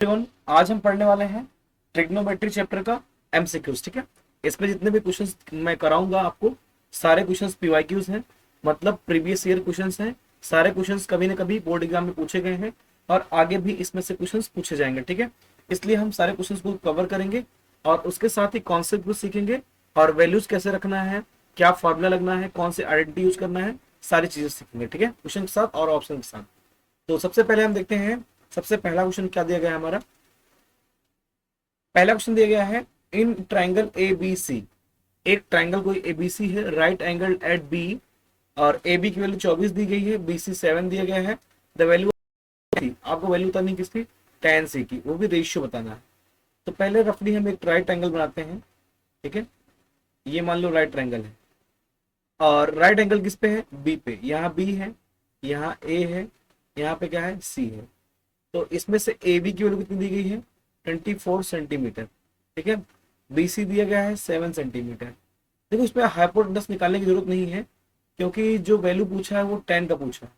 Everyone, आज हम पढ़ने वाले हैं ट्रिग्नोमेट्री चैप्टर का एमसीक्यूज। ठीक है, इसमें जितने भी क्वेश्चंस मैं कराऊंगा आपको, सारे क्वेश्चंस पीवाईक्यूज हैं, मतलब प्रीवियस ईयर क्वेश्चंस हैं। सारे क्वेश्चंस कभी ना कभी बोर्ड एग्जाम में पूछे गए हैं और आगे भी इसमें से क्वेश्चंस पूछे जाएंगे। ठीक है, इसलिए हम सारे क्वेश्चंस को कवर करेंगे और उसके साथ ही कॉन्सेप्ट भी सीखेंगे और वैल्यूज कैसे रखना है, क्या फॉर्मूला लगना है, कौन से आइडेंटिटी यूज करना है, सारी चीजें सीखेंगे। ठीक है, क्वेश्चन के साथ और ऑप्शन के साथ। तो सबसे पहले हम देखते हैं, सबसे पहला क्वेश्चन क्या दिया गया है हमारा। पहला क्वेश्चन दिया गया है, इन ट्राइंगल ए बी सी, एक ट्राइंगल कोई एबीसी है, राइट एंगल एट बी, और ए बी की वैल्यू 24 दी गई है, बी सी 7 दिया गया है। द वैल्यू थी, आपको वैल्यू बतानी किसकी, tan सी की, वो भी रेशियो बताना है। तो पहले रफली हम एक राइट एंगल बनाते हैं। ठीक है, ये मान लो राइट एंगल है और राइट एंगल किस पे है, बी पे। यहाँ बी है, यहाँ ए है, यहाँ पे क्या है, सी है। तो इसमें से ए बी की वैल्यू कितनी दी गई है, 24 सेंटीमीटर। ठीक है, बी सी दिया गया है 7 सेंटीमीटर। देखो, इसमें हाइपोटेनस निकालने की जरूरत नहीं है क्योंकि जो वैल्यू पूछा है वो tan का पूछा है।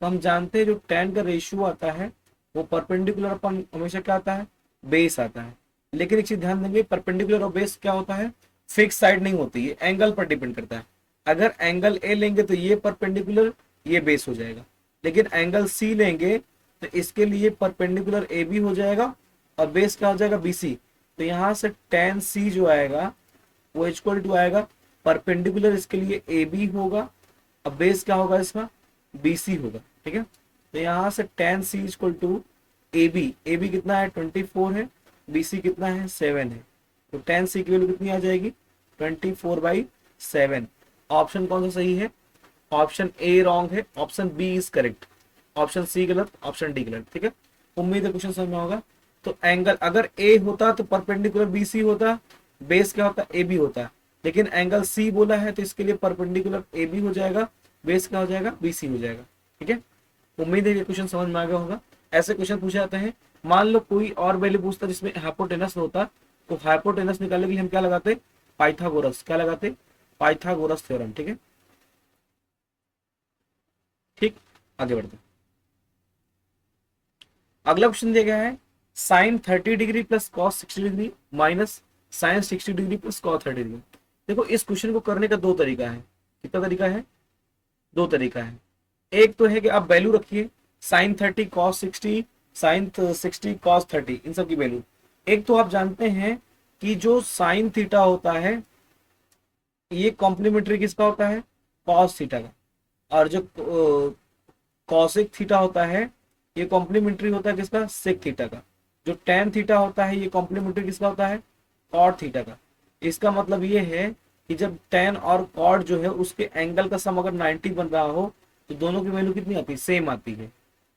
तो हम जानते हैं जो tan का रेशियो आता है वो परपेंडिकुलर अपन हमेशा क्या आता है, बेस आता है। लेकिन एक चीज ध्यान देंगे, परपेंडिकुलर और बेस क्या होता है, फिक्स साइड नहीं होती है, एंगल पर डिपेंड करता है। अगर एंगल ए लेंगे तो ये परपेंडिकुलर, ये बेस हो जाएगा। लेकिन एंगल सी लेंगे तो इसके लिए परपेंडिकुलर ए बी हो जाएगा और बेस क्या हो जाएगा, बी सी। तो यहाँ से tan सी जो आएगा वो इक्वल टू आएगा, परपेंडिकुलर इसके लिए ए बी होगा, अब बेस क्या होगा इसका, बी सी होगा। ठीक है, तो यहाँ से tan C equal to A B कितना है 24 है, बी सी कितना है 7 है। तो tan सी की वैल्यू कितनी आ जाएगी, 24/7। ऑप्शन कौन सा सही है, ऑप्शन ए रॉन्ग है, option B is correct, option C गलत, ऑप्शन डी गलत। ठीक है, उम्मीद है क्वेश्चन समझ में होगा। तो एंगल अगर ए होता तो परपेंडिकुलर बी सी होता, बेस क्या होता, ए बी होता। लेकिन एंगल सी बोला है तो इसके लिए परपेंडिकुलर ए बी हो जाएगा, बेस क्या हो जाएगा, बी सी हो जाएगा। ठीक है, उम्मीद है ये क्वेश्चन समझ में आ गया होगा। ऐसे क्वेश्चन पूछे जाते हैं, मान लो कोई और वैल्यू पूछता जिसमें हाइपोटेनस होता, तो हाइपोटेनस निकालने के लिए हम क्या लगाते, पाइथागोरस, क्या लगाते, पाइथागोरस थ्योरम। ठीक है, ठीक, आगे बढ़ते हैं। अगला क्वेश्चन दिया गया है, sine 30 degree plus cos 60 degree minus sine 60 degree plus cos 30 degree. देखो, इस क्वेश्चन को करने का दो तरीका है। कितना तरीका है, दो तरीका है। एक तो है कि आप वैल्यू रखिए, साइन 30 कॉस 60, साइन 60 कॉस 30, इन सब की वैल्यू। एक तो आप जानते हैं कि जो साइन थीटा होता है ये कॉम्प्लीमेंट्री किसका होता है, कॉस थीटा का। और जो कॉसिक थीटा होता है ये कॉम्प्लीमेंट्री होता है किसका, सेक थीटा का। जो टेन थीटा होता है ये कॉम्प्लीमेंट्री किसका होता है, कॉट थीटा का। इसका मतलब ये है कि जब टेन और कॉट जो है उसके एंगल का सम अगर 90 बन रहा हो तो दोनों की वैल्यू कितनी आती है, सेम आती है।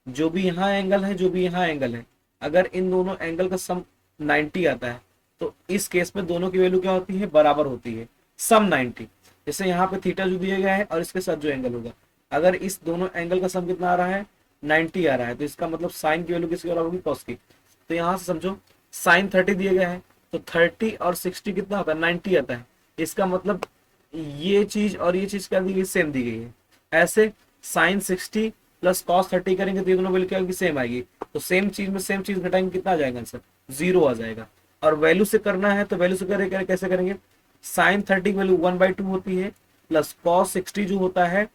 जो भी यहाँ एंगल है, जो भी यहाँ एंगल है, अगर इन दोनों एंगल का सम 90 आता है तो इस केस में दोनों की वैल्यू क्या होती है, बराबर होती है, सम 90। जैसे यहाँ पे थीटा जो दिया गया है और इसके साथ जो एंगल होगा, अगर इस दोनों एंगल का सम कितना आ रहा है, 90 आ रहा है, तो इसका मतलब साइन की वैल्यू किसके बराबर होगी, कॉस की। तो यहाँ से समझो, साइन 30 दिया गया है तो 30 और 60 कितना होता है, 90 आता है। इसका मतलब ये चीज और ये चीज क्या दी गई, सेम दी गई है। ऐसे साइन 60 प्लस कॉस 30 करेंगे तो ये दोनों वैल्यू क्या होगी, सेम आएगी। तो सेम चीज में सेम चीज घटाएंगे, कितना आ जाएगा आंसर, 0 आ जाएगा। और वैल्यू से करना है तो वैल्यू से करेंगे, कैसे करेंगे, साइन 30 की वैल्यू 1/2 होती है, प्लस कॉस 60 जो होता है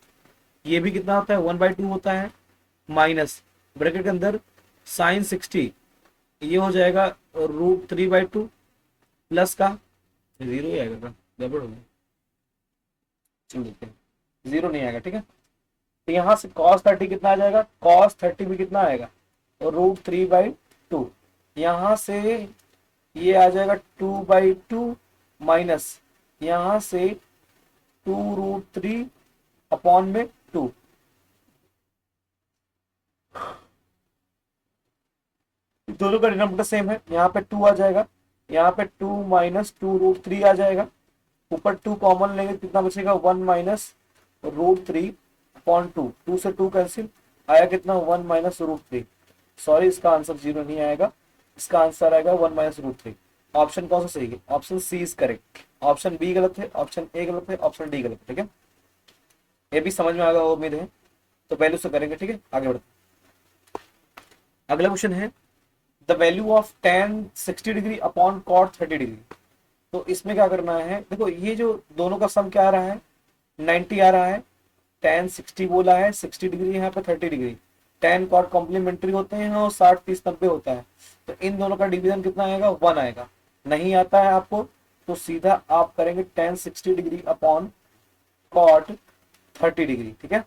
ये भी कितना होता है, 1/2 होता है, माइनस ब्रैकेट के अंदर साइन 60 ये हो जाएगा √3/2 प्लस का 0 ही आएगा, गड़बड़ हो गया, चल देखते हैं, 0 नहीं आएगा। ठीक है, तो यहाँ से cos 30 कितना आ जाएगा, cos 30 भी कितना आएगा, और √3/2। यहाँ से ये आ जाएगा 2/2 माइनस यहाँ से 2√3/2। दोनों का डिनोमिनेटर सेम है, यहाँ पे 2 आ जाएगा, यहाँ पे 2 माइनस 2√3 आ जाएगा। ऊपर 2 कॉमन लेंगे कितना बचेगा, 1 माइनस √3/2। 2 से 2 कैंसिल, आया कितना, 1 माइनस √3। सॉरी, इसका आंसर 0 नहीं आएगा, इसका आंसर आएगा 1 माइनस √3। ऑप्शन कौन सा सही है, option C is correct, option B गलत है, ऑप्शन ए गलत है, ऑप्शन डी गलत है। ठीक है, ये भी समझ में आ गया उम्मीद है। तो पहले से करेंगे। ठीक है, आगे बढ़ते। अगला क्वेश्चन है, the value of tan 60 degree upon cot 30 degree. तो इसमें क्या करना है, देखो ये जो दोनों का सम क्या आ रहा है, 90 आ रहा है, tan 60 बोला है, 60 डिग्री यहाँ पे 30 डिग्री, tan cot कॉम्प्लीमेंट्री होते हैं और 60 30 90 होता है, तो इन दोनों का डिवीजन कितना आएगा, 1 आएगा। नहीं आता है आपको तो सीधा आप करेंगे tan 60 degree upon cot 30 degree, ठीक है।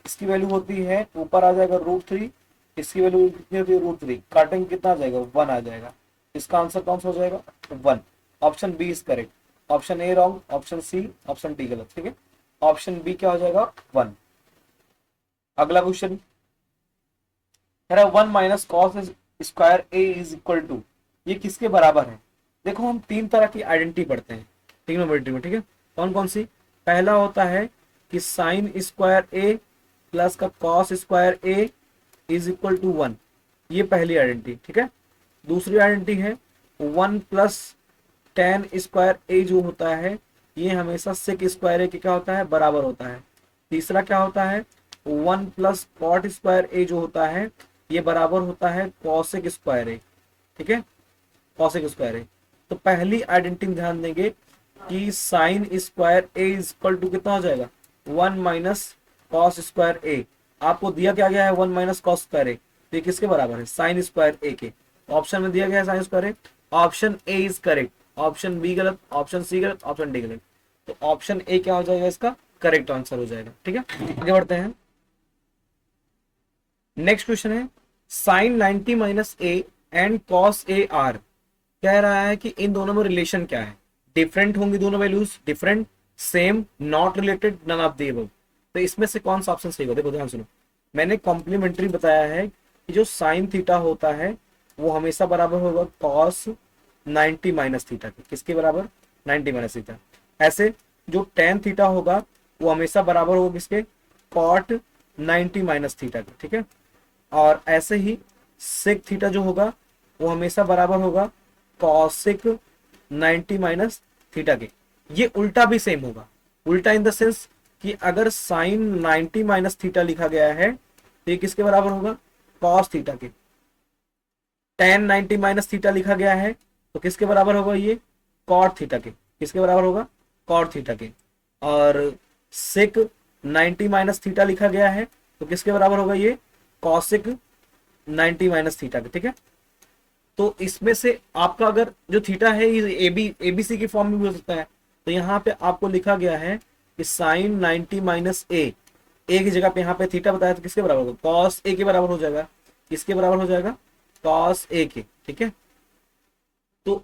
इसकी वैल्यू होती है, ऊपर आ जाएगा √3, इसकी वैल्यू कितनी होती है, √3, काटेंगे कितना आ जाएगा, 1 आ जाएगा। इसका आंसर कौन सा हो जाएगा, 1। Option B is correct, option A wrong, option C, option D गलत, ठीक है। ऑप्शन बी क्या हो जाएगा, 1। अगला क्वेश्चन कह रहा है 1 minus cos square A is equal to, ये किसके बराबर है। देखो हम तीन तरह की आइडेंटिटी पढ़ते हैं ट्रिग्नोमेट्री में, ठीक है। कौन कौन सी, पहला होता है कि साइन स्क्वायर ए प्लस का cos square A is equal to 1, ये पहली आइडेंटिटी, ठीक है। दूसरी आइडेंटिटी है 1 प्लस tan स्क्वायर ए जो होता है ये हमेशा सेक स्क्वायर ए के क्या होता है, बराबर होता है। तीसरा क्या होता है, 1 प्लस कॉट स्क्वायर ए जो होता है ये बराबर होता है कॉसेक स्क्वायर ए, ठीक है, कॉसेक स्क्वायर ए। तो पहली आइडेंटिटी ध्यान देंगे कि sine square A is equal to कितना हो जाएगा, 1 माइनस कॉस स्क्वायर ए। आपको दिया क्या गया है, 1 माइनस कॉस स्क्वायर ए, तो ये किसके बराबर है, साइन स्क्वायर ए के। ऑप्शन में दिया गया है sine square A, option A is correct, option B गलत, ऑप्शन सी गलत, ऑप्शन डी गलत। तो ऑप्शन ए क्या हो जाएगा, इसका करेक्ट आंसर हो जाएगा, ठीक है। आगे बढ़ते हैं, नेक्स्ट क्वेश्चन है sine 90 minus A and cos A are. कह रहा है कि इन दोनों में रिलेशन क्या है, डिफरेंट होंगी दोनों values, different, same, not related, none of the above. तो इसमें से कौन सा ऑप्शन सही होगा, देखो ध्यान सुनो, मैंने कॉम्प्लीमेंट्री बताया है कि जो साइन थीटा होता है वो हमेशा बराबर होगा कॉस 90 माइनस थीटा के, किसके बराबर, 90 माइनस थीटा। ऐसे जो tan थीटा होगा वो हमेशा बराबर होगा किसके, कॉट 90 माइनस थीटा के, ठीक है। और ऐसे ही सेक थीटा जो होगा वो हमेशा बराबर होगा कॉसेक 90 माइनस थीटा के। ये उल्टा भी सेम होगा, उल्टा इन द सेंस कि अगर साइन 90 माइनस थीटा लिखा गया है तो ये किसके बराबर होगा, कॉस थीटा के। tan 90 माइनस थीटा लिखा गया है तो किसके बराबर होगा ये, कॉट थीटा के, किसके बराबर होगा, कॉट थीटा के। और सेक 90 माइनस थीटा लिखा गया है तो किसके बराबर होगा ये, कॉसेक 90 माइनस थीटा के, ठीक है। तो इसमें से आपका अगर जो थीटा है ये एबीसी की फॉर्म में भी हो सकता है, तो यहाँ पे आपको लिखा गया है कि साइन 90 माइनस ए की जगह पे यहाँ पे थीटा बताया तो किसके बराबर होगा, कॉस ए के बराबर हो जाएगा, किसके बराबर हो जाएगा, कॉस ए के, ठीक है। तो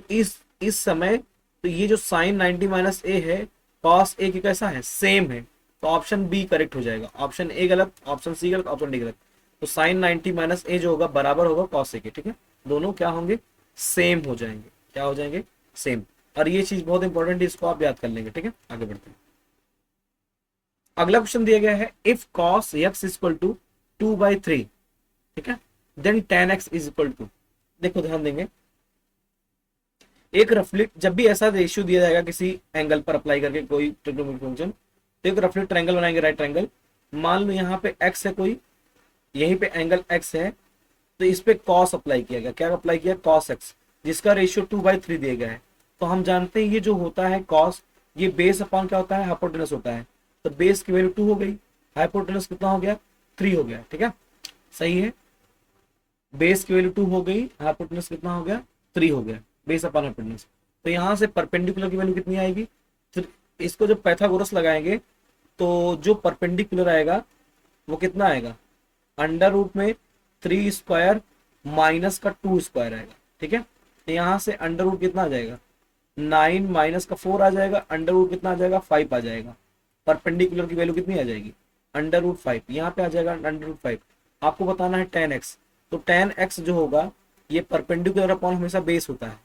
इस समय तो ये जो साइन 90 माइनस ए है कॉस ए के कैसा है, सेम है, तो ऑप्शन बी करेक्ट हो जाएगा। ऑप्शन ए गलत, ऑप्शन सी गलत, ऑप्शन डी गलत। तो साइन 90 माइनस ए जो होगा बराबर होगा कॉस ए के, ठीक है। दोनों क्या होंगे, सेम हो जाएंगे, क्या हो जाएंगे, सेम। और ये चीज बहुत इंपॉर्टेंट है, इसको आप याद कर लेंगे, ठीक है। आगे बढ़ते हैं, अगला क्वेश्चन दिया गया है if cos X equal to 2/3, ठीक है, then tan x is equal to. देखो ध्यान देंगे, एक रफली जब भी ऐसा रेशियो दिया जाएगा किसी एंगल पर अप्लाई करके कोई ट्रिग्नोमेट्रिक फंक्शन, तो एक रफली ट्रायंगल बनाएंगे, राइट ट्रायंगल। मान लो यहाँ पे x है कोई, यहीं पे एंगल x है, तो इस पे cos अप्लाई किया गया, क्या अप्लाई किया, cos x, जिसका रेशियो 2/3 दिया गया है। तो हम जानते हैं ये जो होता है cos, ये बेस अपॉन क्या होता है, हाइपोटेनस होता है। तो बेस की वैल्यू 2 हो गई, हाइपोटेनस कितना हो गया, 3 हो गया, ठीक है, सही है। बेस की वैल्यू 2 हो गई, हाइपोटेनस कितना हो गया, 3 हो गया, बेस अपॉन हाइपोटेनस। तो यहाँ से परपेंडिकुलर की वैल्यू कितनी आएगी, तो इसको जब पाइथागोरस लगाएंगे तो जो परपेंडिकुलर आएगा वो कितना आएगा, अंडर रूट में 3 स्क्वायर माइनस का 2 स्क्वायर आएगा, ठीक है। तो यहाँ से अंडर रूट कितना आ जाएगा, 9 माइनस का 4 आ जाएगा, अंडर रूट कितना आ जाएगा, 5 आ जाएगा। परपेंडिकुलर की वैल्यू कितनी आ जाएगी, अंडर रूट 5, यहाँ पे आ जाएगा अंडर रूट 5। आपको बताना है tan x, तो tan x जो होगा ये परपेंडिकुलर अपॉन हमेशा बेस होता है,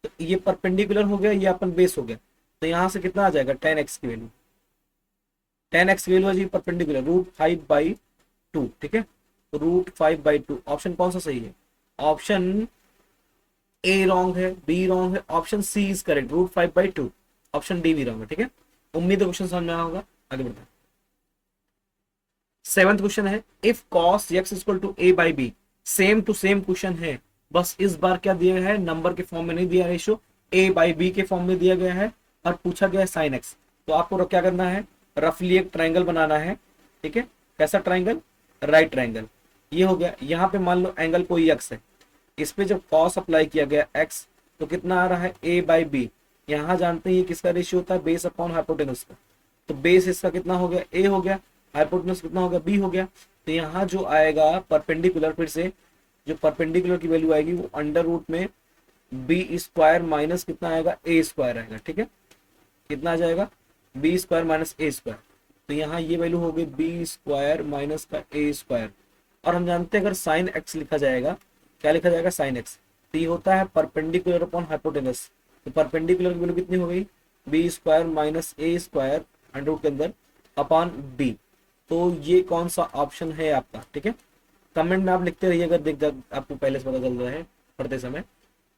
तो ये परपेंडिकुलर हो गया, ये अपन बेस हो गया। तो यहाँ से कितना आ जाएगा tan x की वैल्यू, tan x की वैल्यू आ जाएगी परपेंडिकुलर √5/2, ठीक है। √5/2, ऑप्शन कौन सा सही है, ऑप्शन ए रॉन्ग है, बी रॉन्ग है, option C is correct, √5/2, option D भी रॉन्ग है, ठीक है। उम्मीद है क्वेश्चन समझ में आया होगा। आगे बढ़ते हैं, 7th क्वेश्चन है if cos x equal to a/b, same to same question है, बस इस बार क्या दिया गया है, नंबर के फॉर्म में नहीं दिया, रेशियो ए बाई बी के फॉर्म में दिया गया है और पूछा गया है साइन एक्स। तो आपको क्या करना है, रफली एक ट्राइंगल बनाना है, ठीक है। कैसा ट्राइंगल, राइट ट्राइंगल। ये हो गया, यहाँ पे मान लो एंगल कोई एक्स है, इस पे जब कॉस अप्लाई किया गया एक्स तो कितना आ रहा है ए बाई बी। यहाँ जानते हैं ये किसका रेशियो होता है, बेस अपॉन हाइपोटेनस का। तो बेस इसका कितना हो गया, ए हो गया, हाइपोटेनस कितना हो गया, बी हो गया। तो यहाँ जो आएगा परपेंडिकुलर, फिर से जो परपेंडिकुलर की वैल्यू आएगी वो अंडर रूट में बी स्क्वायर माइनस कितना आएगा, ए स्क्वायर आएगा, ठीक है। कितना आ जाएगा, B square minus A square. तो यहाँ ये वैल्यू हो गई बी स्क्वायर माइनस का ए स्क्वायर। और हम जानते हैं अगर साइन एक्स लिखा जाएगा, क्या लिखा जाएगा, साइन एक्स। तो ये होता है परपेंडिकुलर अपॉन हाइपोटेनस। तो परपेंडिकुलर की वैल्यू कितनी हो गई, B square minus A square under root के अंदर अपॉन बी। तो ये कौन सा ऑप्शन है आपका, ठीक है। कमेंट में आप लिखते रहिए अगर देख आपको पहले से पता चल रहा है पढ़ते समय।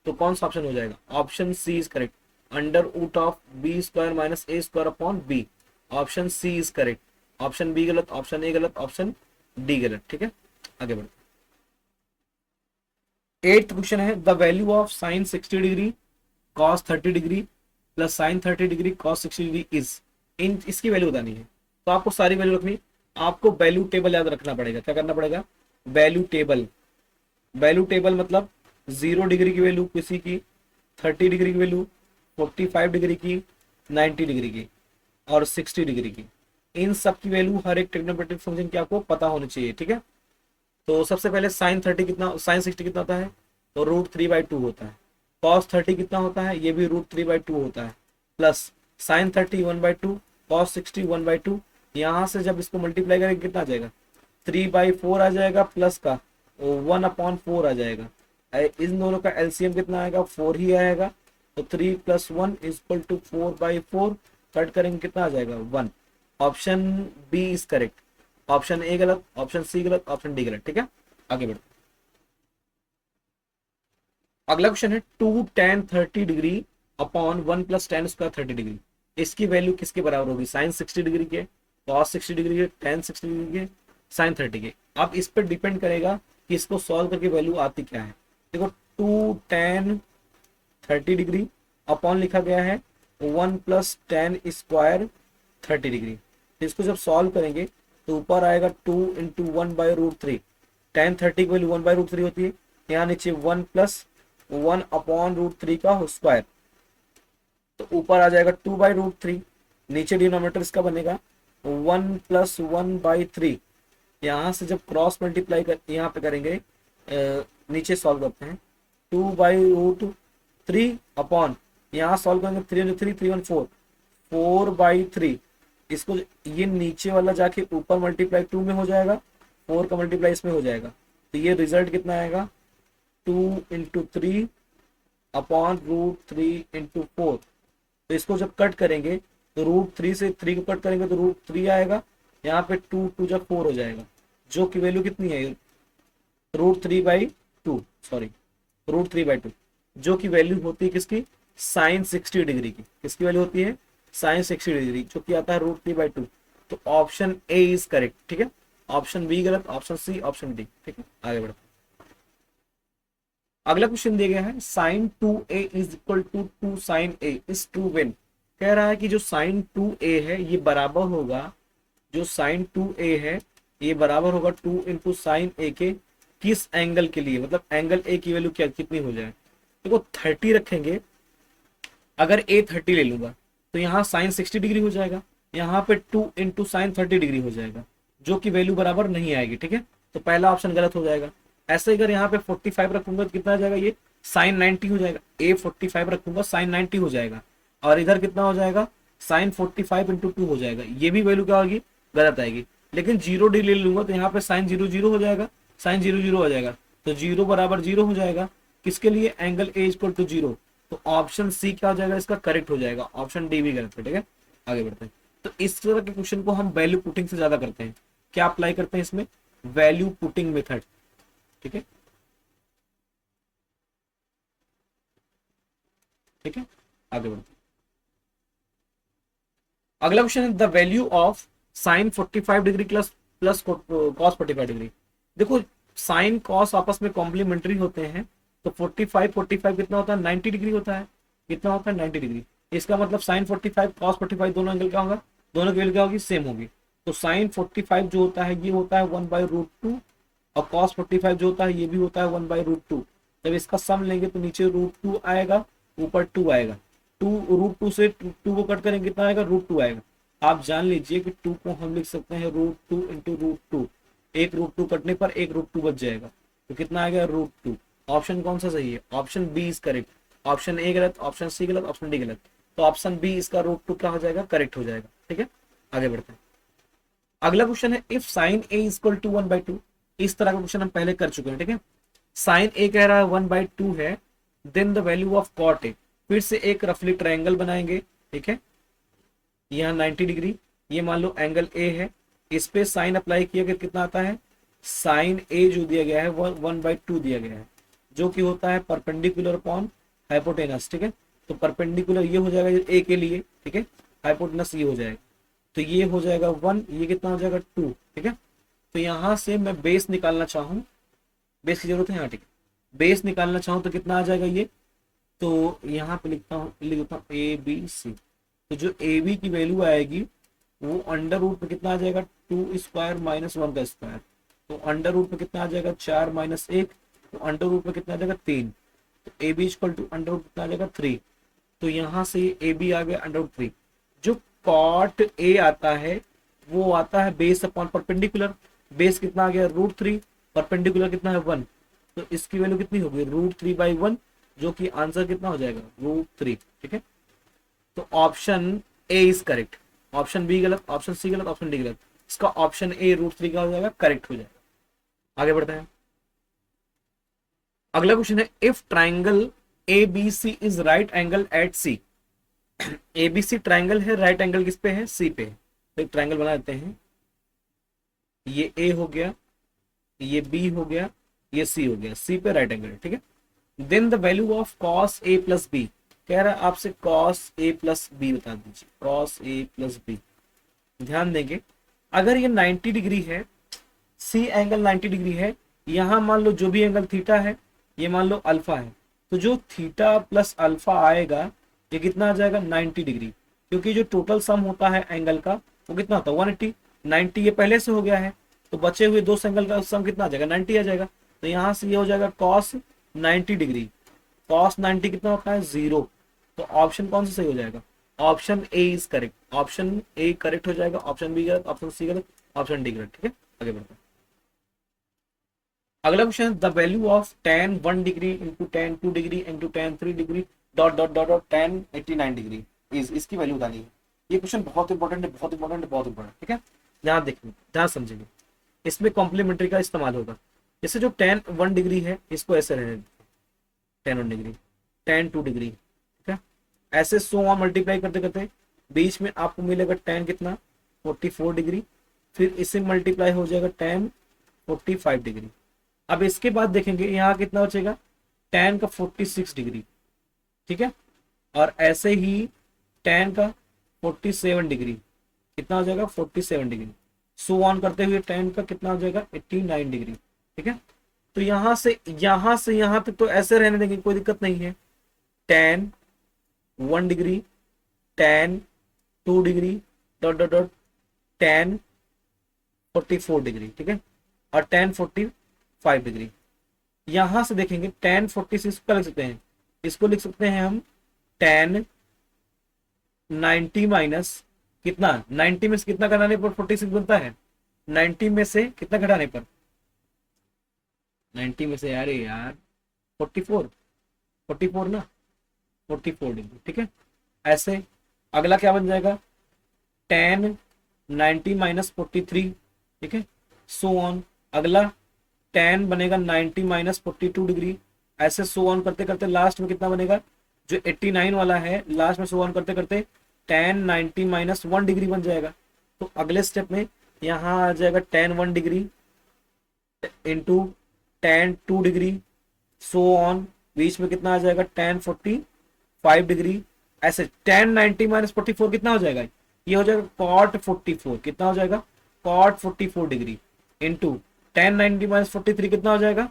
तो कौन सा ऑप्शन हो जाएगा, option C is correct, under root of B square minus A square upon B. Option C is correct, option B गलत, ऑप्शन ए गलत, ऑप्शन डी गलत, ठीक है। आगे बढ़ते, 8th क्वेश्चन है, the value of sine 60 degree cos 30 degree plus sine 30 degree cos 60 degree is. इन इसकी वैल्यू बतानी है, तो आपको सारी वैल्यू रखनी, आपको वैल्यू टेबल याद रखना पड़ेगा। क्या करना पड़ेगा, वैल्यू टेबल। वैल्यू टेबल मतलब 0 डिग्री की वैल्यू किसी की, 30 डिग्री की वैल्यू, 45 डिग्री की, 90 डिग्री की और 60 डिग्री की। इन सब की वैल्यू हर एक ट्रिग्नोमेट्रिक फंक्शन की आपको पता होनी चाहिए, ठीक है। तो सबसे पहले साइन 30 कितना, साइन 60 कितना होता है, तो √3/2 होता है। कॉस 30 कितना होता है, ये भी √3/2 होता है। Plus sine 30 1/2, cos 60 1/2। यहाँ से जब इसको मल्टीप्लाई करेंगे कितना आ जाएगा, 3/4 आ जाएगा, प्लस का 1/4 आ जाएगा। इन दोनों का एलसीएम कितना आएगा, 4 ही आएगा। तो 3 + 1 = 4/4। कट करेंगे कितना आ जाएगा, 1। Option B is correct, option A गलत, ऑप्शन सी गलत, ऑप्शन डी गलत, ठीक है। आगे बढ़ते, अगला क्वेश्चन है 2 tan 30 degree upon 1 + tan square 30 degree. इसकी वैल्यू किसके बराबर होगी, साइन 60 डिग्री के, कॉस 60 डिग्री के, tan 60 डिग्री के, साइन 30 के। अब इस पर डिपेंड करेगा कि इसको सॉल्व करके वैल्यू आती क्या है। देखो 2 tan 30 डिग्री अपॉन लिखा गया है 1 + tan स्क्वायर 30 डिग्री। तो इसको जब सॉल्व करेंगे तो ऊपर आएगा 2 × 1/√3। tan 30 की वैल्यू 1/√3 होती है, यहाँ नीचे 1 + 1/√3 का स्क्वायर। तो ऊपर आ जाएगा 2/√3, नीचे डिनोमिनेटर इसका बनेगा 1 + 1/3। यहाँ से जब क्रॉस मल्टीप्लाई कर यहाँ पे करेंगे, नीचे सॉल्व करते हैं, 2/√3 अपॉन, यहाँ सॉल्व करेंगे 3 × 3 3 × 4 4/3। इसको ये नीचे वाला जाके ऊपर मल्टीप्लाई 2 में हो जाएगा, 4 का मल्टीप्लाई इसमें हो जाएगा। तो ये रिजल्ट कितना आएगा, 2 × 3 अपॉन √3 × 4। तो इसको जब कट करेंगे तो √3 से 3 को कट करेंगे तो √3 आएगा, यहाँ पे 2 2 जब 4 हो जाएगा, जो की वैल्यू कितनी है, √3/2, सॉरी √3/2, जो की वैल्यू होती है किसकी, साइन 60 डिग्री की। किसकी वैल्यू होती है, साइन 60 डिग्री, जो कि आता है √3/2। तो ऑप्शन ए इज करेक्ट, ठीक है। ऑप्शन बी गलत, ऑप्शन सी, ऑप्शन डी, ठीक है। आगे बढ़ते, अगला क्वेश्चन दिया गया है, sine 2a = 2 sine a is true when. कह रहा है कि जो साइन 2a है ये बराबर होगा, जो साइन 2a है ये बराबर होगा 2 × साइन a के किस एंगल के लिए, मतलब एंगल a की वैल्यू क्या कितनी हो जाए। देखो 30 रखेंगे, अगर a 30 ले लूंगा तो यहाँ साइन 60 डिग्री हो जाएगा, यहाँ पे 2 × साइन 30 डिग्री हो जाएगा, जो कि वैल्यू बराबर नहीं आएगी, ठीक है। तो पहला ऑप्शन गलत हो जाएगा। ऐसे अगर यहाँ पे 45 रखूंगा तो कितना आ जाएगा, ये साइन 90 हो जाएगा। a 45 रखूंगा साइन 90 हो जाएगा, और इधर कितना हो जाएगा, साइन 45 × 2 हो जाएगा, ये भी वैल्यू क्या होगी, गलत आएगी। लेकिन 0 डिग्री ले लूंगा तो यहाँ पे साइन 0 0 हो जाएगा, साइन 0 0 हो जाएगा, तो 0 बराबर 0 हो जाएगा। किसके लिए, एंगल a = 0। तो ऑप्शन सी क्या हो जाएगा, इसका करेक्ट हो जाएगा। ऑप्शन डी भी गलत है, ठीक है। आगे बढ़ते हैं, तो इस तरह के क्वेश्चन को हम वैल्यू पुटिंग से ज्यादा करते हैं। क्या अप्लाई करते हैं इसमें, वैल्यू पुटिंग मेथड, ठीक है, ठीक है। आगे बढ़ते, अगला क्वेश्चन है, the value of sign 45 degree plus cos 45 degree. देखो साइन कॉस आपस में कॉम्प्लीमेंट्री होते हैं, तो 45 कितना होता है, 90 डिग्री होता है। कितना होता है, 90 डिग्री। इसका मतलब साइन 45 कॉस 45 दोनों एंगल क्या होगा, दोनों की वैल्यू क्या होगी, सेम होगी। तो साइन 45 जो होता है ये होता है 1/√2, और कॉस 45 जो होता है ये भी होता है 1/√2। जब इसका सम लेंगे तो नीचे √2 आएगा, ऊपर 2 आएगा। 2 √2 से 2 को कट करेंगे कितना आएगा, √2 आएगा। आप जान लीजिए कि 2 को हम लिख सकते हैं √2 इंटू √2। एक √2 कटने पर एक √2 बच जाएगा, तो कितना आ गया, √2। ऑप्शन कौन सा सही है, option B is correct. Option A गलत, ऑप्शन सी गलत, ऑप्शन डी गलत, तो ऑप्शन बी इसका √2 क्या हो जाएगा, करेक्ट हो जाएगा। ठीक है, आगे बढ़ते हैं। अगला क्वेश्चन है if sine A equal to 1/2। इस तरह का क्वेश्चन हम पहले कर चुके हैं। ठीक है, साइन ए कह रहा है 1/2 है, then the value of cot A. फिर से एक रफली ट्रायंगल बनाएंगे। ठीक है, यहाँ 90 डिग्री, ये मान लो एंगल ए है, इस पे साइन अप्लाई किया कर कितना आता है, साइन ए जो दिया गया है वो 1/2 दिया गया है, जो कि होता है परपेंडिकुलर अपॉन हाइपोटेनस। ठीक है, तो परपेंडिकुलर ये हो जाएगा ए के लिए, ठीक है, हाइपोटेनस ये हो जाएगा, तो ये हो जाएगा 1, ये कितना हो जाएगा 2। ठीक है, तो यहां से मैं बेस निकालना चाहूँ, बेस की जरूरत है यहाँ, ठीक है, बेस निकालना चाहूँ तो कितना आ जाएगा ये, तो यहाँ पे लिख देता हूँ ए बी सी। तो जो ए बी की वैल्यू आएगी वो अंडर रूट पे कितना आ जाएगा, 2² माइनस 1 का स्क्वायर। तो अंडर रूट पे कितना आ जाएगा, 4 माइनस 1, तो अंडर रूट पे कितना आ जाएगा, 3। तो A B equal to under root कितना आ जाएगा, 3। तो यहाँ से ए बी आ गया अंडर रूट 3। जो कॉट ए आता है वो आता है बेस अपॉन परपेंडिकुलर। बेस कितना आ गया, √3, परपेंडिकुलर कितना है 1, तो इसकी वैल्यू कितनी होगी, √3/1, जो कि आंसर कितना हो जाएगा, √3। ठीक है, तो option A is correct. Option B गलत, ऑप्शन सी गलत, ऑप्शन डी गलत, इसका ऑप्शन ए √3 का हो जाएगा, करेक्ट हो जाएगा। आगे बढ़ते हैं। अगला क्वेश्चन है if triangle A B C is right angle at C. A B C triangle है, राइट एंगल किस पे है, सी पे है। तो एक ट्राइंगल बना देते हैं, ये ए हो गया, ये बी हो गया, ये सी हो गया, सी पे राइट एंगल। ठीक है, then the value of cos A plus B. कह रहा है आपसे कॉस ए प्लस बी बता दीजिए, कॉस ए प्लस बी। ध्यान देंगे, अगर ये 90 डिग्री है, सी एंगल 90 डिग्री है, यहां मान लो जो भी एंगल थीटा है ये मान लो अल्फा है, तो जो थीटा प्लस अल्फा आएगा ये कितना आ जाएगा, 90 डिग्री। क्योंकि जो टोटल सम होता है एंगल का वो कितना होता है, 180। 90 ये पहले से हो गया है, तो बचे हुए दो एंगल का सम कितना आ जाएगा, 90 आ जाएगा। तो यहाँ से ये हो जाएगा कॉस 90 डिग्री। कॉस 90 कितना होता है, 0। तो ऑप्शन कौन सा सही हो जाएगा, option A is correct. Option A correct हो जाएगा, ऑप्शन बी गलत, ऑप्शन सी गलत, ऑप्शन डी गलत। ठीक है, आगे बढ़ते हैं। अगला question, the value of tan 1 degree into tan 2 degree into tan 3 degree dot dot dot dot tan 89 degree is, इसकी वैल्यू बतानी है। ये क्वेश्चन बहुत इंपॉर्टेंट है, बहुत इंपॉर्टेंट है, बहुत इंपॉर्टेंट। ठीक है, ध्यान देखेंगे, ध्यान समझेंगे, इसमें कॉम्प्लीमेंट्री का इस्तेमाल होगा। जैसे जो tan 1 डिग्री है इसको ऐसे रहने देते, tan 1 डिग्री, tan 2 डिग्री, ठीक है, ऐसे सो ऑन मल्टीप्लाई करते करते बीच में आपको मिलेगा tan कितना, 44 डिग्री, फिर इससे मल्टीप्लाई हो जाएगा tan 45 डिग्री। अब इसके बाद देखेंगे यहाँ कितना बचेगा, tan का 46 डिग्री। ठीक है, और ऐसे ही tan का 47 डिग्री, कितना हो जाएगा, 47 डिग्री। सो ऑन करते हुए tan का कितना हो जाएगा, 89 डिग्री। ठीक है, तो यहां से यहां तक तो ऐसे रहने देंगे, कोई दिक्कत नहीं है। tan 1 degree, tan 2 degree dot dot dot tan 44 degree. ठीक है, और tan 45 डिग्री। यहां से देखेंगे tan 46 का लिख सकते हैं, इसको लिख सकते हैं हम tan 90 माइनस कितना, 90 में से कितना घटाने पर 46 बनता है, 90 में से कितना घटाने पर, 90 में से यार 44 ना, 44 डिग्री। ठीक है, ऐसे अगला क्या बन जाएगा, tan 90 माइनस 43। ठीक है, सो ऑन। अगला tan बनेगा 90 माइनस 42 डिग्री, ऐसे सो ऑन करते करते लास्ट में कितना बनेगा, जो 89 वाला है लास्ट में सो ऑन करते करते tan 90 माइनस 1 डिग्री बन जाएगा। तो अगले स्टेप में यहाँ आ जाएगा tan 1 degree into tan 2 degree, so on, बीच में कितना आ जाएगा tan 45 डिग्री। ऐसे tan 90 माइनस 44 कितना हो जाएगा, ये हो जाएगा cot 44, कितना हो जाएगा, cot 44 degree into tan 90 minus 43 कितना हो जाएगा,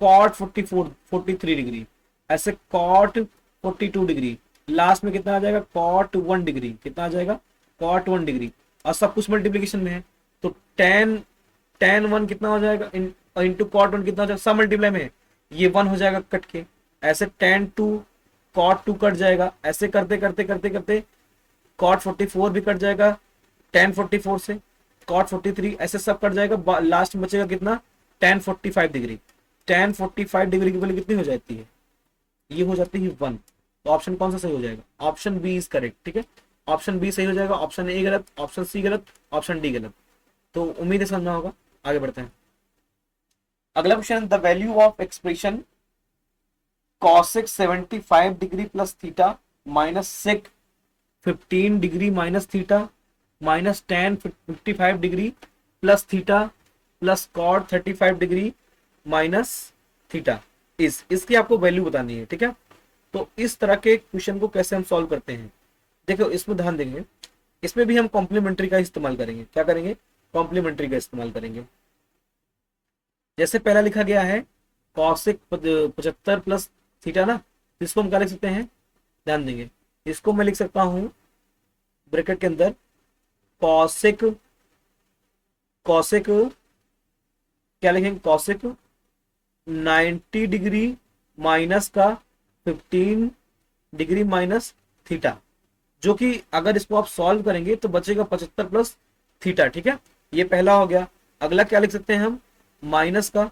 cot 43 डिग्री, ऐसे cot 42 डिग्री, लास्ट में कितना आ जाएगा, cot 1 डिग्री, कितना आ जाएगा, cot 1 डिग्री, और सब कुछ मल्टीप्लीकेशन में है, तो tan 1 कितना हो जाएगा, इंटू cot 1 कितना हो जाएगा, सब मल्टीप्लाई में है, ये 1 हो जाएगा कट के, ऐसे tan 2 cot 2 कट जाएगा, ऐसे करते करते करते करते cot 44 भी कट जाएगा tan 44 से, cot 43, ऐसे सब कट जाएगा, लास्ट में बचेगा कितना, tan 45 डिग्री, tan 45 डिग्री की वैल्यू कितनी हो जाती है, ये हो जाती है 1। तो ऑप्शन कौन सा सही हो जाएगा, ऑप्शन बी इज करेक्ट, ठीक है, ऑप्शन बी सही हो जाएगा, ऑप्शन ए गलत, ऑप्शन सी गलत, ऑप्शन डी गलत। तो उम्मीद है समझना होगा, आगे बढ़ते हैं। अगला question, the value of expression cosec 75 degree plus theta minus sec 15 degree minus theta minus tan 55 degree plus theta plus cot 35 degree minus theta, इसकी आपको वैल्यू बतानी है, ठीक है। तो इस तरह के क्वेश्चन को कैसे हम सॉल्व करते हैं, देखो इसमें ध्यान देंगे, इसमें भी हम कॉम्प्लीमेंट्री का इस्तेमाल करेंगे, क्या करेंगे, कॉम्प्लीमेंट्री का इस्तेमाल करेंगे। जैसे पहला लिखा गया है cosec 75 प्लस थीटा ना, इसको हम क्या लिख सकते हैं, ध्यान देंगे, इसको मैं लिख सकता हूं ब्रैकेट के अंदर cosec cosec क्या लिखेंगे, cosec 90 डिग्री माइनस का 15 डिग्री माइनस थीटा, जो कि अगर इसको आप सॉल्व करेंगे तो बचेगा 75 प्लस थीटा, ठीक है, ये पहला हो गया। अगला क्या लिख सकते हैं हम, माइनस का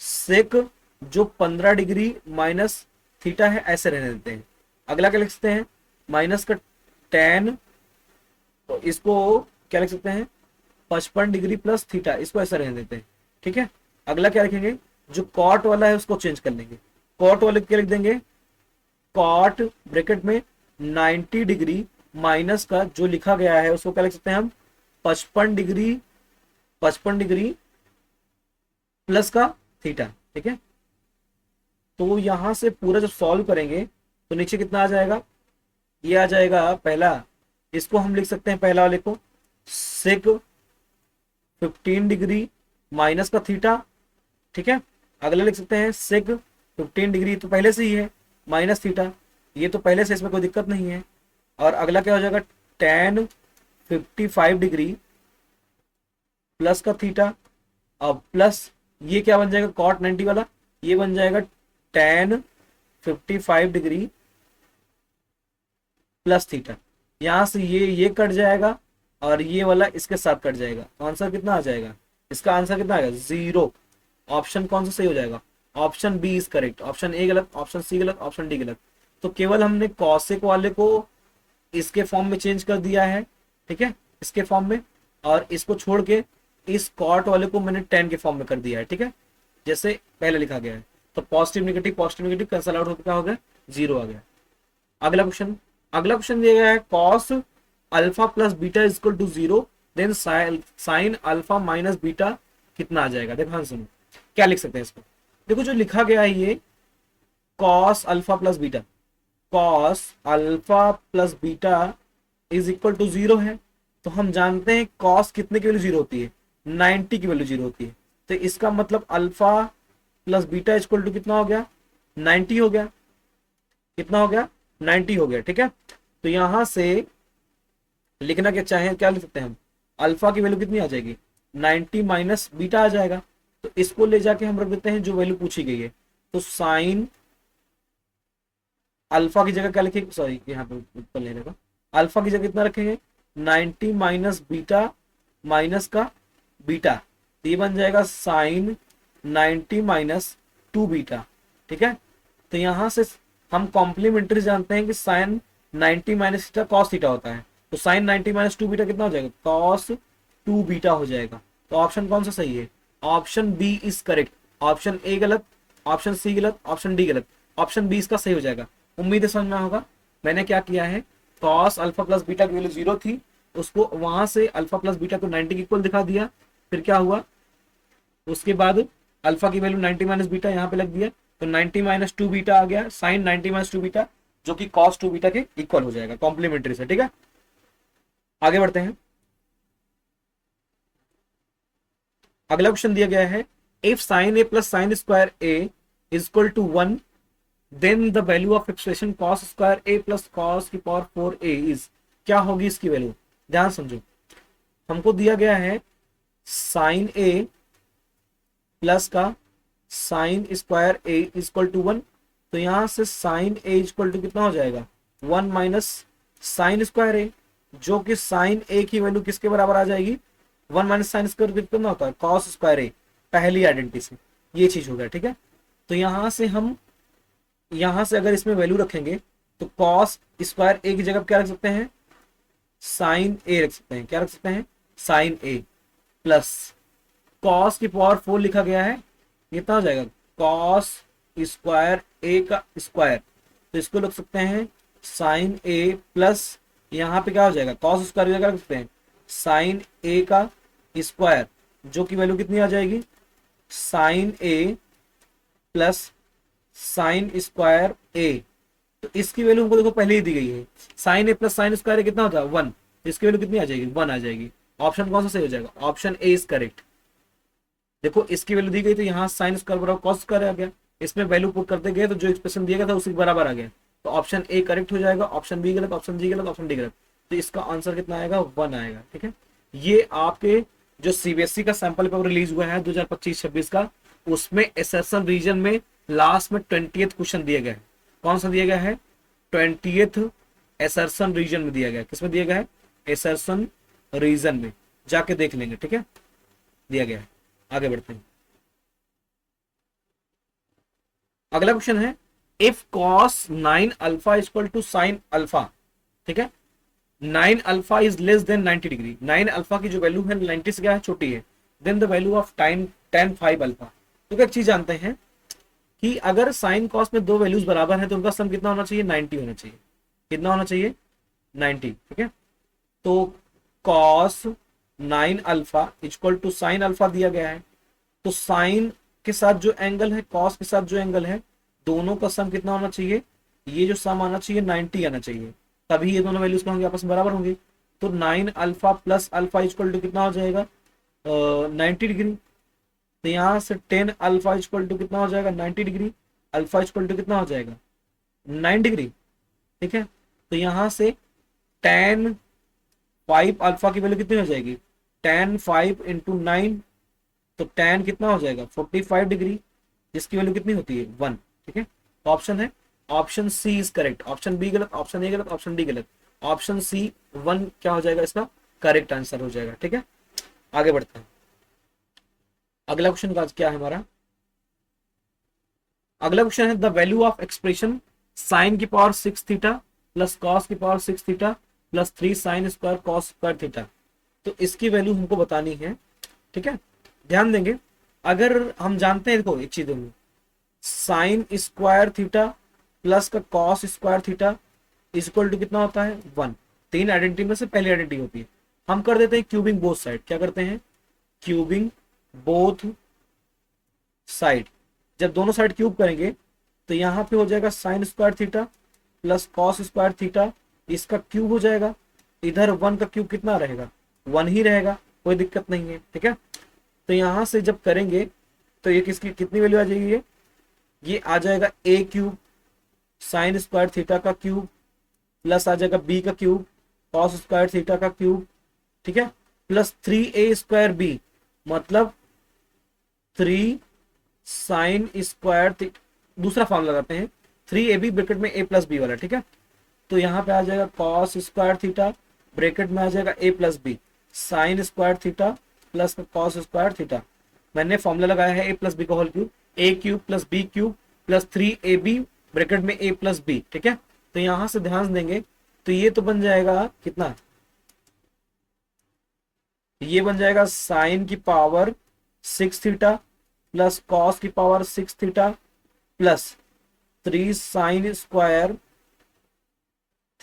सेक जो 15 डिग्री माइनस थीटा है, ऐसे रहने देते हैं। अगला क्या लिख सकते हैं, माइनस का tan, तो इसको क्या लिख सकते हैं, 55 डिग्री प्लस थीटा, इसको ऐसा रहने देते हैं, ठीक है। अगला क्या लिखेंगे, जो कॉट वाला है उसको चेंज कर लेंगे, कॉट वाले क्या लिख देंगे, कॉट ब्रैकेट में 90 डिग्री माइनस का जो लिखा गया है उसको क्या लिख सकते हैं हम, 55 डिग्री प्लस का थीटा, ठीक है। तो यहां से पूरा जब सॉल्व करेंगे तो नीचे कितना आ जाएगा, ये आ जाएगा पहला, इसको हम लिख सकते हैं पहला वाले को सेक 15 डिग्री माइनस का थीटा, ठीक है। अगला लिख सकते हैं सेक 15 डिग्री, तो पहले से ही है माइनस थीटा, ये तो पहले से, इसमें कोई दिक्कत नहीं है। और अगला क्या हो जाएगा, tan 55 डिग्री प्लस का थीटा, अब प्लस ये क्या बन जाएगा, cot 90 वाला, ये बन जाएगा tan 55 डिग्री प्लस थीटा, यहां से ये कट जाएगा और ये वाला इसके साथ कट जाएगा, आंसर कितना आ जाएगा, इसका आंसर कितना आएगा, 0। ऑप्शन कौन सा सही हो जाएगा, option B is correct, option A गलत, ऑप्शन सी गलत, ऑप्शन डी गलत। तो केवल हमने कॉसेक वाले को इसके फॉर्म में चेंज कर दिया है, ठीक है, इसके फॉर्म में, और इसको छोड़ के इस कॉट वाले को मैंने tan के फॉर्म में कर दिया है, ठीक है, जैसे पहले लिखा गया है। तो पॉजिटिव नेगेटिव कैंसल आउट होकर क्या हो गया, 0 आ गया। अगला क्वेश्चन दिया गया है cos alpha plus beta is equal to 0, then sine alpha minus beta कितना आ जाएगा। देखो हाँ सुनो, क्या लिख सकते हैं इसको, देखो जो लिखा गया है ये cos alpha plus beta, cos alpha plus beta is equal to 0 है, तो हम जानते हैं कॉस कितने की वैल्यू 0 होती है, 90 की वैल्यू 0 होती है। तो इसका मतलब alpha plus beta equal to कितना हो गया, 90 हो गया, कितना हो गया, 90 हो गया, ठीक है। तो यहां से लिखना क्या चाहे, क्या लिख सकते हैं हम, अल्फा की वैल्यू कितनी आ जाएगी, 90 माइनस बीटा आ जाएगा। तो इसको ले जाके हम रख देते हैं जो वैल्यू पूछी गई है, तो साइन अल्फा की जगह क्या लिखेंगे, सॉरी यहाँ पे ऊपर लेने का, अल्फा की जगह कितना रखेंगे, 90 माइनस बीटा माइनस का बीटा, तो ये बन जाएगा साइन 90 माइनस 2 बीटा, ठीक है। तो यहां से हम कॉम्प्लीमेंट्री जानते हैं कि sine 90 minus theta cos theta होता है, तो साइन 90 माइनस 2 बीटा कितना हो जाएगा, कॉस 2 बीटा हो जाएगा। तो ऑप्शन कौन सा सही है, option B is correct, option A गलत, ऑप्शन सी गलत, ऑप्शन डी गलत, ऑप्शन बी इसका सही हो जाएगा। उम्मीद है समझ में होगा। मैंने क्या किया है, कॉस अल्फा प्लस बीटा की वैल्यू 0 थी, उसको वहां से अल्फा प्लस बीटा को 90 के इक्वल दिखा दिया, फिर क्या हुआ, उसके बाद अल्फा की वैल्यू 90 माइनस बीटा यहाँ पे लग दिया, तो 90 माइनस 2 बीटा आ गया, साइन 90 माइनस 2 बीटा जो कि कॉस 2 बीटा के इक्वल हो जाएगा कॉम्प्लीमेंट्री से, ठीक है। आगे बढ़ते हैं। अगला क्वेश्चन दिया गया है if sine A plus sine square A is equal to 1 then the value of expression cos square A plus cos की पावर 4a इज, क्या होगी इसकी वैल्यू? ध्यान समझो, हमको दिया गया है साइन ए प्लस का sine square A equal to 1, तो यहां से साइन ए इक्वल टू कितना हो जाएगा 1 माइनस साइन स्क्वायर ए, जो कि साइन ए की वैल्यू किसके बराबर आ जाएगी 1 माइनस साइन स्क्वायर कितना होता है कॉस स्क्वायर ए, पहली आइडेंटिटी से ये चीज हो गया। ठीक है, तो यहां से अगर इसमें वैल्यू रखेंगे तो कॉस स्क्वायर ए की जगह क्या रख सकते हैं साइन ए रख सकते हैं, क्या रख सकते हैं साइन ए प्लस कॉस की पावर 4 लिखा गया है, कितना हो जाएगा कॉस स्क्वायर ए का स्क्वायर, तो इसको लिख सकते हैं साइन ए प्लस यहाँ पे क्या हो जाएगा कॉस स्क्वायर की जगह रख सकते हैं साइन ए का स्क्वायर, जो की वैल्यू कितनी आ जाएगी sign A plus sine square ए। तो इसकी वैल्यू हमको देखो पहले ही दी गई है, sine A plus sine square कितना होता है 1, इसकी वैल्यू कितनी आ जाएगी 1 आ जाएगी। ऑप्शन कौन सा सही हो जाएगा? Option A is correct. देखो इसकी वैल्यू दी गई तो यहाँ साइन स्क्वायर बराबर कॉस स्क्वायर आ गया, इसमें वैल्यू पुट करते गए तो जो एक्सप्रेशन दिया गया था उसी के बराबर आ गया, तो ऑप्शन ए करेक्ट हो जाएगा, ऑप्शन बी गलत, ऑप्शन जी गलत, ऑप्शन डी गलत, तो इसका आंसर कितना आएगा 1 आएगा। ठीक है, ये आपके जो सीबीएसई का सैंपल पेपर रिलीज हुआ है 2025-26 का, उसमें एसर्शन रीजन में लास्ट में 20th क्वेश्चन दिया गया है। कौन सा दिया गया है 20th एसर्शन रीजन में दिया गया, किसमें दिया गया है एसर्शन रीजन में, जाके देख लेंगे। ठीक है, दिया गया है। आगे बढ़ते हैं, अगला क्वेश्चन है if cos 9 alpha equal to sine alpha, ठीक है 9 alpha is less than 90 degree, 9 alpha की जो वैल्यू है 90 से क्या है छोटी है, then the value of time tan 5 alpha. तो एक चीज जानते हैं कि अगर साइन कॉस में दो वैल्यूज बराबर है तो उनका सम कितना होना चाहिए 90 होना चाहिए, कितना होना चाहिए 90। ठीक है, तो cos 9 alpha equal to sine alpha दिया गया है, तो साइन के साथ जो एंगल है कॉस के साथ जो एंगल है दोनों का सम कितना होना चाहिए, ये जो सम आना चाहिए 90 आना चाहिए, तभी ये दोनों वैल्यूज होंगे आपस में बराबर होंगे। तो 9 alpha plus alpha equal to कितना हो जाएगा 90 डिग्री, तो यहाँ से 10 अल्फा इक्वल टू कितना हो जाएगा 90 डिग्री, अल्फा इक्वल टू कितना हो जाएगा 9 डिग्री। ठीक है, तो यहाँ से tan 5 अल्फा की वैल्यू कितनी हो जाएगी tan 5 इंटू 9, तो tan कितना हो जाएगा 45 डिग्री, जिसकी वैल्यू कितनी होती है 1। ठीक है, तो ऑप्शन है option C is correct, option B गलत, ऑप्शन ए गलत, ऑप्शन डी गलत, ऑप्शन सी 1 क्या हो जाएगा इसका करेक्ट आंसर हो जाएगा। ठीक है, आगे बढ़ते हैं, अगला क्वेश्चन का क्या है हमारा, अगला क्वेश्चन है the value of expression sine की पावर 6 थीटा प्लस कॉस की power 6 theta plus 3 sine square cos square theta, तो इसकी वैल्यू हमको बतानी है। ठीक है, ध्यान देंगे, अगर हम जानते हैं देखो एक चीज होंगे साइन स्क्वायर थीटा प्लस का cos square theta equal to कितना होता है 1, तीन आइडेंटिटी में से पहली आइडेंटिटी होती है। हम कर देते हैं क्यूबिंग बोथ साइड, क्या करते हैं क्यूबिंग बोथ साइड, जब दोनों साइड क्यूब करेंगे तो यहाँ पे हो जाएगा sign square theta plus cos square theta, इसका क्यूब हो जाएगा, इधर 1 का क्यूब कितना रहेगा 1 ही रहेगा, कोई दिक्कत नहीं है। ठीक है, तो यहाँ से जब करेंगे तो ये किसकी कितनी वैल्यू आ जाएगी, ये आ जाएगा a cube sign square theta का क्यूब प्लस आ जाएगा b का क्यूब कॉस स्क्वायर थीटा का क्यूब। ठीक है, प्लस 3a स्क्वायर b, मतलब 3 साइन स्क्वायर, दूसरा फॉर्म लगाते हैं 3ab ब्रैकेट में a प्लस बी वाला। ठीक है, तो यहाँ पे आ जाएगा कॉस स्क्वायर थीटा ब्रैकेट में आ जाएगा a plus B sine square theta plus cos square theta, मैंने फॉर्मूला लगाया है a प्लस बी का whole cube, a cube plus b cube plus 3ab bracket में a प्लस बी। ठीक है, तो यहां से ध्यान देंगे तो ये तो बन जाएगा कितना, ये बन जाएगा साइन की पावर 6 थीटा प्लस कॉस की power 6 theta plus 3 sine square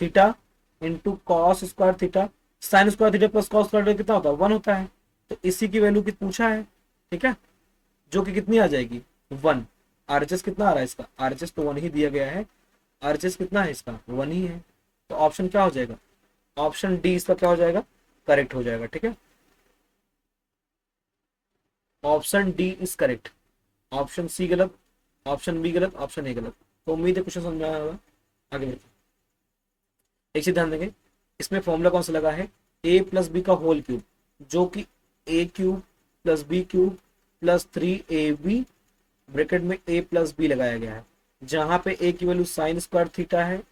theta into cos square theta, sign square theta plus cos square कितना होता है 1 होता है, तो इसी की वैल्यू कितना पूछा है। ठीक है, जो कि कितनी आ जाएगी 1, आरएचएस कितना आ रहा है इसका, आरएचएस तो 1 ही दिया गया है, आरएचएस कितना है इसका 1 ही है, तो ऑप्शन क्या हो जाएगा ऑप्शन डी इसका क्या हो जाएगा करेक्ट हो जाएगा। ठीक है, option D is correct, option C गलत, ऑप्शन बी गलत, ऑप्शन ए गलत। तो उम्मीद है क्वेश्चन समझ में आया होगा। आगे बढ़ते हैं। एक चीज ध्यान देंगे, इसमें फॉर्मूला कौन सा लगा है, ए प्लस बी का होल क्यूब, जो कि A cube plus B cube plus 3ab bracket में ए प्लस बी लगाया गया है, जहां पे ए की वैल्यू साइन स्क्वायर थीटा है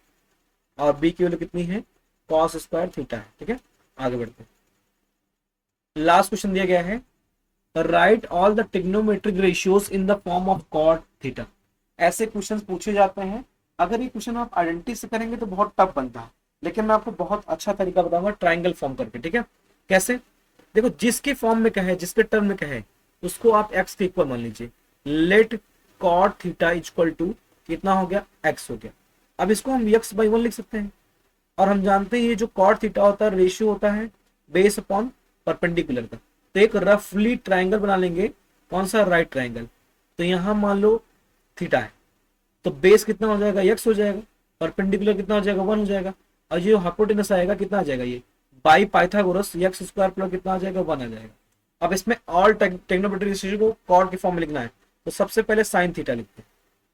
और बी की वैल्यू कितनी है, कॉस स्क्वायर थीटा है। ठीक है, आगे बढ़ते हैं। लास्ट क्वेश्चन दिया गया है, write all the trigonometric ratios in the form of cot theta. ऐसे क्वेश्चंस पूछे जाते हैं। अगर ये क्वेश्चन आप आइडेंटिटी से करेंगे तो बहुत टफ बनता है, लेकिन मैं आपको बहुत अच्छा तरीका बताऊंगा ट्राइंगल फॉर्म करके। ठीक है, कैसे, देखो जिसके फॉर्म में कहे, जिसके टर्म में कहे, उसको आप एक्स के इक्वल मान लीजिए। Let cot theta equal to कितना हो गया, एक्स हो गया। अब इसको हम एक्स बाई 1 लिख सकते हैं, और हम जानते हैं ये जो कॉट थीटा होता है रेशियो होता है बेस अपॉन परपेंडिकुलर का। तो एक रफली ट्राइंगल बना लेंगे, कौन सा, राइट ट्राइंगल। तो यहां मान लो थीटा है, तो बेस कितना हो जाएगा, एक्स हो जाएगा, परपेंडिकुलर कितना हो जाएगा, 1 हो जाएगा, और ये हाइपोटेनस आएगा कितना आ जाएगा, ये by Pythagoras x square plus कितना आ जाएगा, 1 आ जाएगा। अब इसमें ऑल ट्रिग्नोमेट्रिक रेशियो को कॉट के फॉर्म में लिखना है, तो सबसे पहले साइन थीटा लिखते हैं।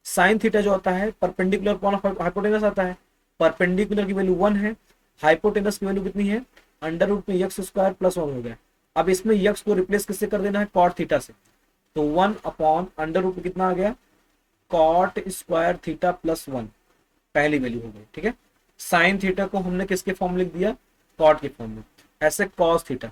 साइन थीटा जो होता है परपेंडिकुलर अपॉन हाइपोटेनस आता है, परपेंडिकुलर की वैल्यू 1 है, हाइपोटेनस की वैल्यू कितनी है, अंडर रूट में एक्स स्क्वायर प्लस 1 हो गया। अब इसमें यक्स को रिप्लेस किससे कर देना है, कॉट थीटा से, तो 1 अपॉन अंडर रूट में कितना आ गया, कॉट स्क्वायर थीटा प्लस 1, पहली वैल्यू हो गई। ठीक है, साइन थीटा को हमने किसके फॉर्म में लिख दिया, कॉट के फॉर्म में। ऐसे कॉस थीटा,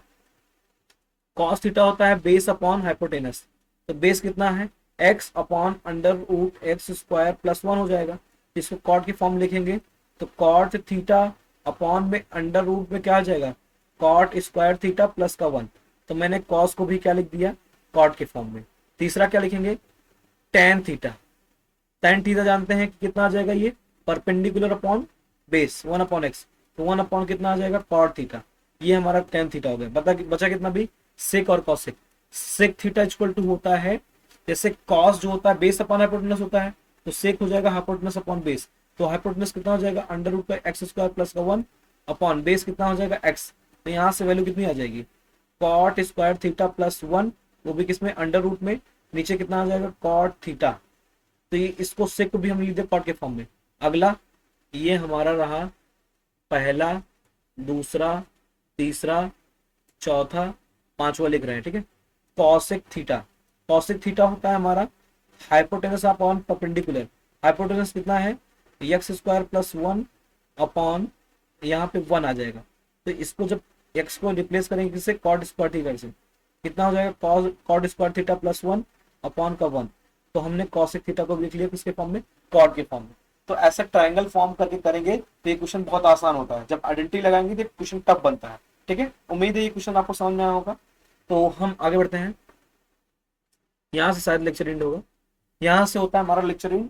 कॉस थीटा होता है बेस अपॉन हाइपोटेनस, तो बेस कितना है, X upon under root X square plus 1 हो जाएगा। इसको कॉट की फॉर्म लिखेंगे तो कॉट थीटा अपॉन में अंडर रूट में क्या आ जाएगा, कॉट स्क्वायर थीटा प्लस का 1। तो मैंने कॉस को भी क्या लिख दिया, कॉट के फॉर्म में। तीसरा क्या लिखेंगे, टेन थीटा, टेन थीटा जानते हैं कि कितना आ जाएगा, ये perpendicular upon base 1 upon x, तो 1 अपॉन कितना आ जाएगा, कॉट थीटा। ये हमारा टेन थीटा हो गया। बचा कितना भी, सेक और cosec. Sec theta equal to होता है, जैसे कॉस जो होता है बेस अपॉन हाइपोटेनस होता है, तो सेक हो जाएगा हाइपोटेनस अपॉन बेस। तो हाइपोटेनस कितना हो जाएगा, अंडर रूट का एक्स स्क्वायर प्लस का 1 अपॉन बेस कितना हो जाएगा, एक्स। तो यहाँ से वैल्यू कितनी आ जाएगी, कॉट स्क्वायर थीटा प्लस 1, वो भी किसमें, अंडर रूट में, नीचे कितना आ जाएगा, कॉट थीटा। तो ये इसको सेक को भी हम लिख दे कॉट के फॉर्म में। अगला ये हमारा रहा पहला, दूसरा, तीसरा, चौथा, पांचवा लिख रहे हैं। ठीक है, कॉसेक थीटा, कॉसेक थीटा होता है हमारा हाइपोटेनस अपॉन परपेंडिकुलर। हाइपोटेनस कितना है, एक्स स्क्वायर प्लस 1 अपॉन यहाँ पे 1 आ जाएगा। तो इसको जब एक्स को रिप्लेस करेंगे किससे, कॉट स्क्वायर थीटा से, कितना हो जाएगा, cot square theta plus 1 upon का 1। तो हमने कॉसेक थीटा को लिख लिया किसके फॉर्म में, कॉट के फॉर्म में। तो ऐसा ट्राइंगल फॉर्म करके करेंगे तो ये क्वेश्चन बहुत आसान होता है। जब आइडेंटिटी लगाएंगे तो क्वेश्चन टफ बनता है। ठीक है, उम्मीद है ये क्वेश्चन आपको समझ में आया होगा। तो हम आगे बढ़ते हैं, यहाँ से शायद लेक्चर एंड होगा, यहाँ से होता है हमारा लेक्चर एंड।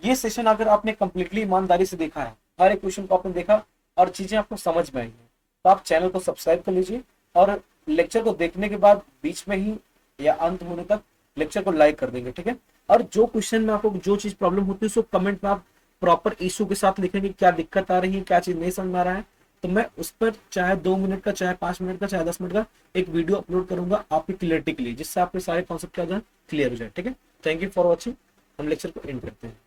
ये सेशन अगर आपने कंप्लीटली ईमानदारी से देखा है, हर एक क्वेश्चन को आपने देखा और चीजें आपको समझ में आई है, तो आप चैनल को सब्सक्राइब कर लीजिए, और लेक्चर को देखने के बाद बीच में ही या अंत होने तक लेक्चर को लाइक कर देंगे। ठीक है, और जो क्वेश्चन में आपको जो चीज प्रॉब्लम होती है उसको कमेंट में आप प्रॉपर इशू के साथ लिखेंगे, क्या दिक्कत आ रही है, क्या चीज नहीं समझ में आ रहा है, तो मैं उस पर चाहे 2 मिनट का, चाहे 5 मिनट का, चाहे 10 मिनट का एक वीडियो अपलोड करूंगा आपकी क्लियरिटी के लिए, जिससे आपके सारे कॉन्सेप्ट क्या जाए, क्लियर हो जाए। ठीक है, थैंक यू फॉर वॉचिंग। हम लेक्चर को एंड करते हैं।